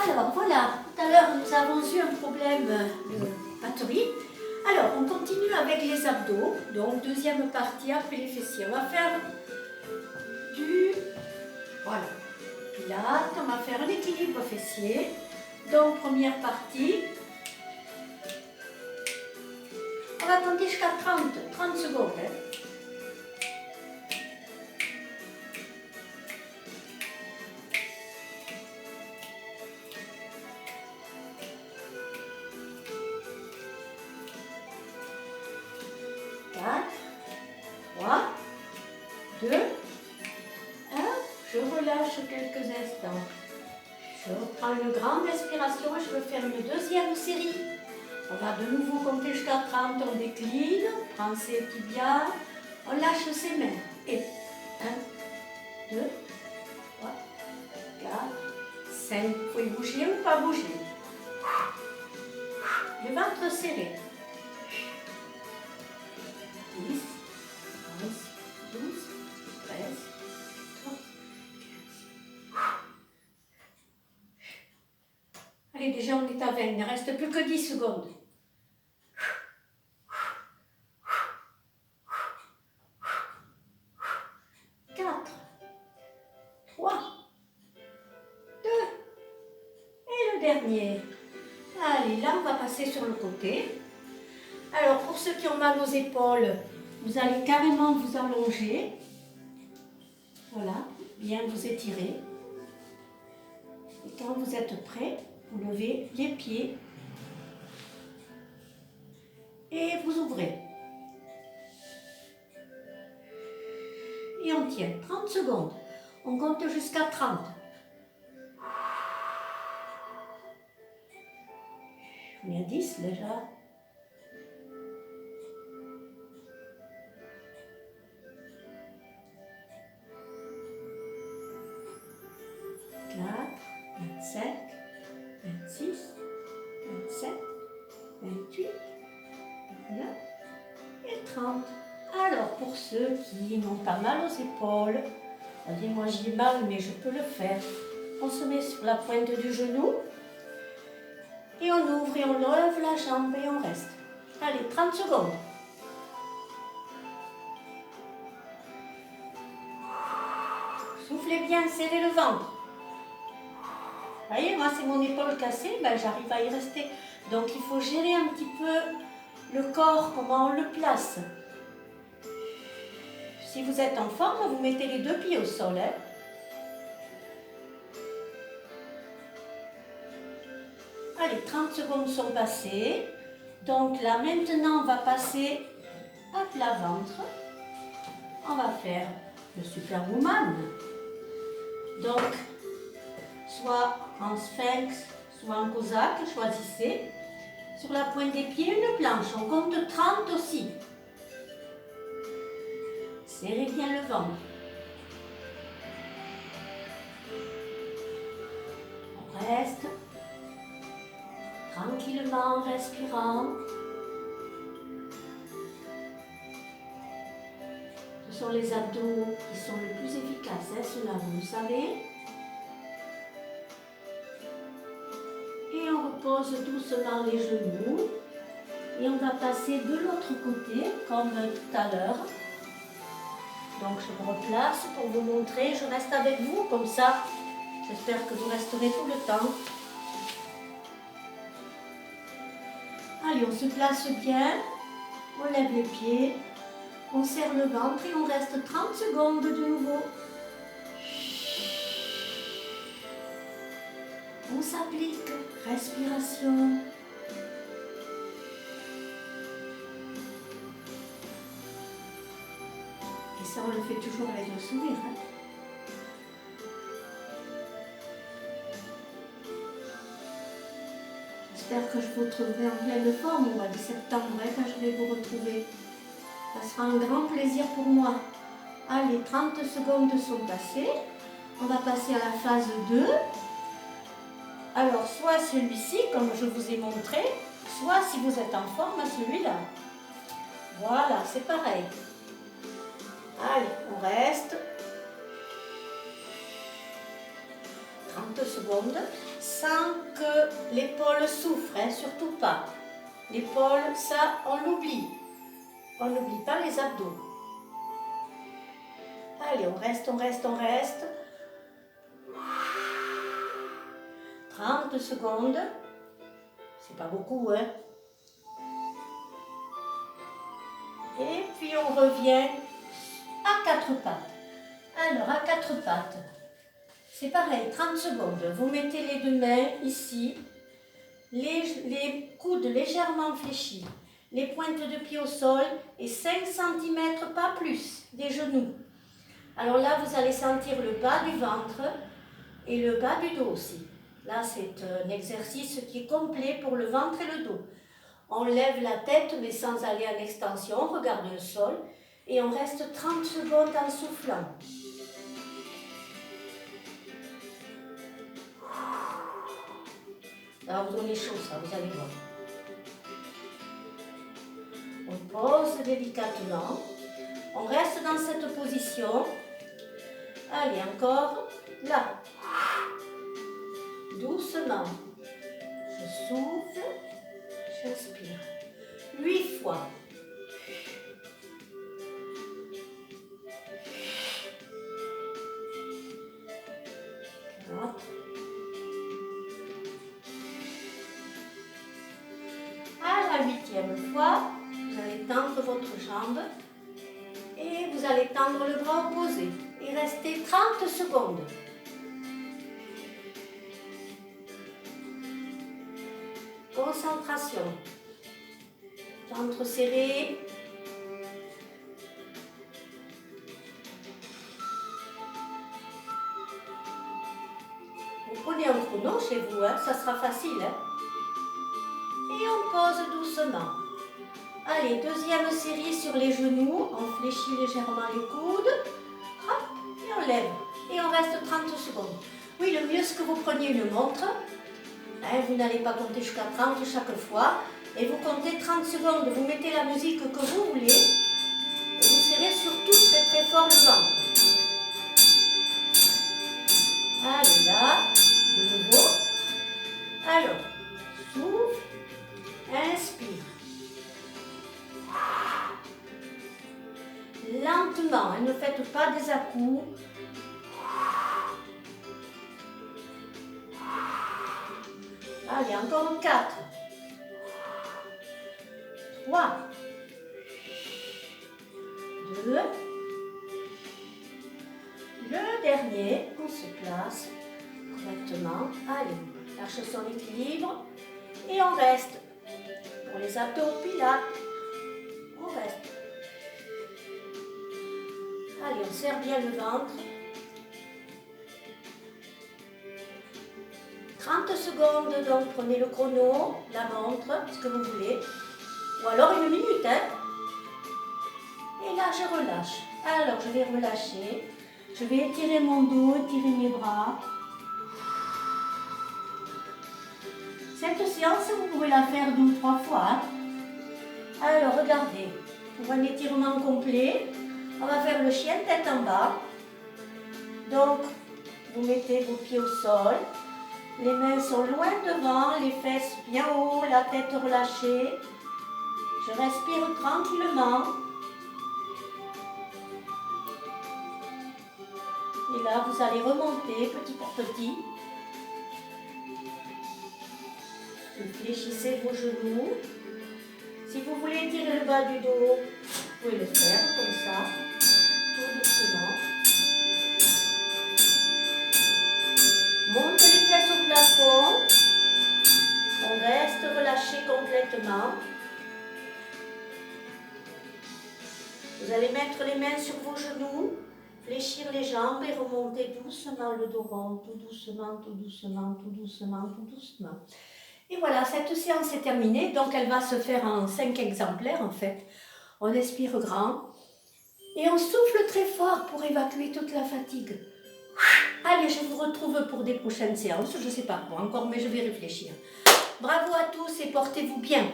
Alors voilà, tout à l'heure nous avons eu un problème de batterie. Alors on continue avec les abdos, donc deuxième partie après les fessiers. On va faire du pilates, on va faire un équilibre fessier. Donc première partie, on va compter jusqu'à 30 secondes. Quatre, 3, 2, 1. Je relâche quelques instants. Je reprends une grande respiration et je vais faire une deuxième série. On va de nouveau compter jusqu'à 30, on décline, on prend ses tibias, on lâche ses mains. Et 1, 2, 3, 4, 5. Vous pouvez bouger ou pas bouger. Le ventre serré. 10, 11, 12, 13, 14, 15. Allez, déjà on est à 20, il ne reste plus que 10 secondes. 4, 3, 2, et le dernier. Allez, là on va passer sur le côté. Alors pour ceux qui ont mal aux épaules, vous allez carrément vous allonger. Voilà, bien vous étirer. Et quand vous êtes prêt, vous levez les pieds et vous ouvrez. Et on tient 30 secondes. On compte jusqu'à 30. On est à 10 déjà. 25, 26, 27, 28, 29 et 30. Alors, pour ceux qui n'ont pas mal aux épaules, moi j'ai mal, mais je peux le faire. On se met sur la pointe du genou et on ouvre et on lève la jambe et on reste. Allez, 30 secondes. Soufflez bien, serrez le ventre. Vous voyez, moi c'est mon épaule cassée, ben, j'arrive à y rester. Donc il faut gérer un petit peu le corps, comment on le place. Si vous êtes en forme, vous mettez les deux pieds au sol. Allez, 30 secondes sont passées. Donc là maintenant on va passer à plat ventre. On va faire le Superwoman. Donc, soit en sphinx, soit en cosaque, choisissez. Sur la pointe des pieds, une planche. On compte 30 aussi. Serrez bien le ventre. On reste tranquillement en respirant. Ce sont les abdos qui sont les plus efficaces, cela vous le savez. Et on repose doucement les genoux. Et on va passer de l'autre côté, comme tout à l'heure. Donc je me replace pour vous montrer. Je reste avec vous, comme ça, j'espère que vous resterez tout le temps. Allez, on se place bien. On lève les pieds. On serre le ventre et on reste 30 secondes de nouveau. On s'applique. Respiration. Et ça, on le fait toujours avec le sourire. J'espère que je vous retrouverai en pleine forme au mois de septembre, quand je vais vous retrouver. Ça sera un grand plaisir pour moi. Allez, 30 secondes sont passées. On va passer à la phase 2. Alors, soit celui-ci, comme je vous ai montré, soit si vous êtes en forme, celui-là. Voilà, c'est pareil. Allez, on reste. 30 secondes sans que l'épaule souffre, hein, surtout pas. L'épaule, ça, on l'oublie. On n'oublie pas les abdos. Allez, on reste, on reste, on reste. 30 secondes. C'est pas beaucoup, hein. Et puis on revient à quatre pattes. Alors, à quatre pattes, c'est pareil, 30 secondes. Vous mettez les deux mains ici, les coudes légèrement fléchis, les pointes de pied au sol et 5 cm, pas plus, des genoux. Alors là, vous allez sentir le bas du ventre et le bas du dos aussi. Là, c'est un exercice qui est complet pour le ventre et le dos. On lève la tête, mais sans aller en extension, on regarde le sol et on reste 30 secondes en soufflant. Ça va vous donner chaud, ça, vous allez voir. On pose délicatement. On reste dans cette position. Allez, encore. Là. Doucement. Je souffle. J'inspire. 8 fois. À la 8e fois, vous allez tendre votre jambe et vous allez tendre le bras opposé et rester 30 secondes. Concentration. Ventre serré. Vous prenez un chrono chez vous, hein, ça sera facile. Hein. Et on pose doucement. Allez, deuxième série sur les genoux. On fléchit légèrement les coudes. Hop, et on lève. Et on reste 30 secondes. Oui, le mieux, c'est que vous preniez une montre. Hein, vous n'allez pas compter jusqu'à 30 chaque fois. Et vous comptez 30 secondes. Vous mettez la musique que vous voulez. Et vous serrez surtout très très fort le ventre. Allez, là, de nouveau. Alors, souffle. Inspire. Lentement, hein, ne faites pas des à-coups. Allez, encore 4. 3. 2. Le dernier, on se place correctement. Allez, lâche son équilibre. Et on reste. Pour les abdos, pilates. On reste. Allez, on serre bien le ventre. 30 secondes, donc prenez le chrono, la montre, ce que vous voulez. Ou alors 1 minute, hein. Et là, je relâche. Alors, je vais relâcher. Je vais étirer mon dos, étirer mes bras. Cette séance, vous pouvez la faire 2 ou 3 fois. Hein. Alors, regardez. Pour un étirement complet, on va faire le chien tête en bas. Donc, vous mettez vos pieds au sol. Les mains sont loin devant, les fesses bien haut, la tête relâchée. Je respire tranquillement. Et là, vous allez remonter petit à petit. Vous fléchissez vos genoux. Si vous voulez étirer le bas du dos, vous pouvez le faire comme ça, tout doucement. Montez les fesses au plafond. On reste relâché complètement. Vous allez mettre les mains sur vos genoux, fléchir les jambes et remonter doucement le dos rond, tout doucement, tout doucement, tout doucement, tout doucement. Et voilà, cette séance est terminée, donc elle va se faire en 5 exemplaires en fait. On expire grand et on souffle très fort pour évacuer toute la fatigue. Allez, je vous retrouve pour des prochaines séances, je ne sais pas quoi encore, mais je vais réfléchir. Bravo à tous et portez-vous bien.